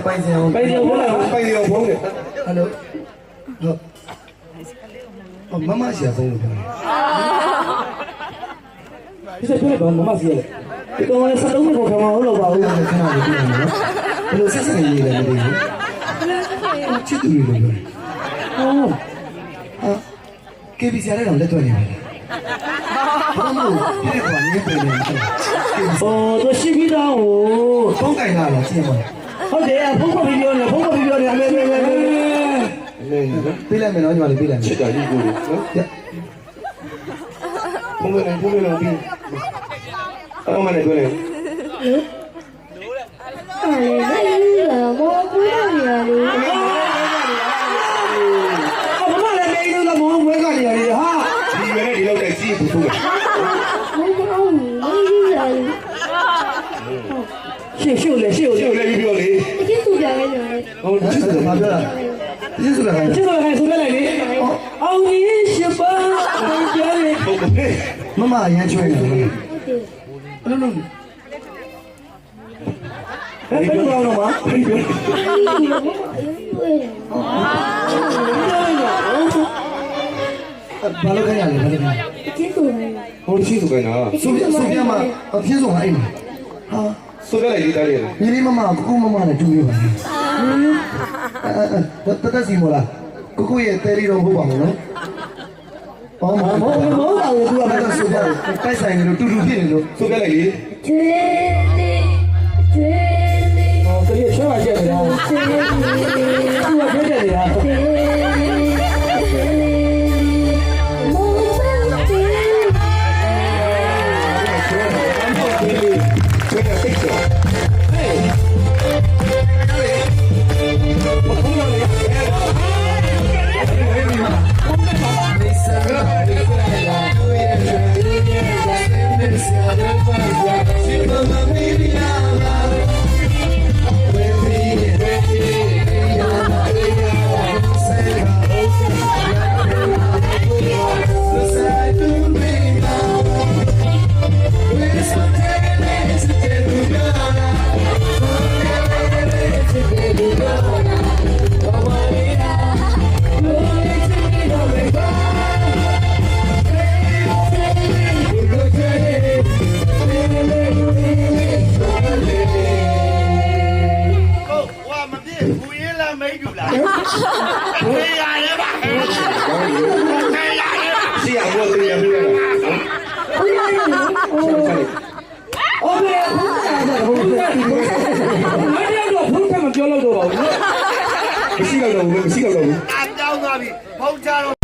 ပိုင်စင်အောင်ပိုင်စင်ဘုန်းလားပိုင်စင်ဘုန်းလေဟယ်လိုဟုတ်မမရှိအောင်လို့ပြောတယ်ဒီစက်ပြောတော့မမရှိရလေဒီကောင်လည်း73နှစ်ကိုခံမဟုတ်တော့ပါဘူးခဏလေးပြင်နေနော်ဘယ်လိုဆက်စပ်နေလဲမသိဘူးချစ်သူတွေလို့ပြောဟုတ်KBC ရတဲ့တော့လက်တွေ့နေပါလားဘာမှမဖြစ်ပါနဲ့ပြင်နေတယ်သူရှိပြီးတော့ဖုန်းကင်လာတော့ရှင်းပါဟုတ်တယ်ဖုန်းကပြီးပြောနေဖုန်းကပြီးပြောနေအမေပေးလိုက်မယ်နော်ညီမလေးပေးလိုက်မယ်ချစ်တာကြီးကိုနော်ဖုန်းကပြီးအဲ့မနဲ့တွေ့လေရှေ့လေပြီးပြောလေကျေးဇူးပြန်ခဲ့တယ်ဟုတ်ကျေးဇူးပါပြောတာကျေးဇူးလည်းဆိုလိုက်လေအောင်ကြီးရှပါကြားလေဟုတ်ကဲ့မမရမ်းချွေးနေတယ်ဟုတ်ဘယ်လိုလုပ်လဲဘယ်လိုလုပ်တော့မဘာလို့ခိုင်းရလဲကျေးဇူးဟိုကျေးဇူးကနာဆိုပြမှာအပြည့်စုံအိမ်ဟာဆိုရလိုက်တာလေညီလေးမမကိုမမနဲ့တူရပါတတ်စီမလားကိုရဲ့တဲရီတော့ဟုတ်ပါမလို့နော်မဟုတ်ပါဘူးသူကမဆိုပြတိုက်ဆိုင်နေလို့တူဖြစ်နေလို့ဆိုပြလိုက်လေကျွေးဟောတကယ်ချောပါကြတယ်နော်သူကပြောတယ်လေမရှိတော့ဘူးအကြောင်းသွားပြီဖုန်းချတော့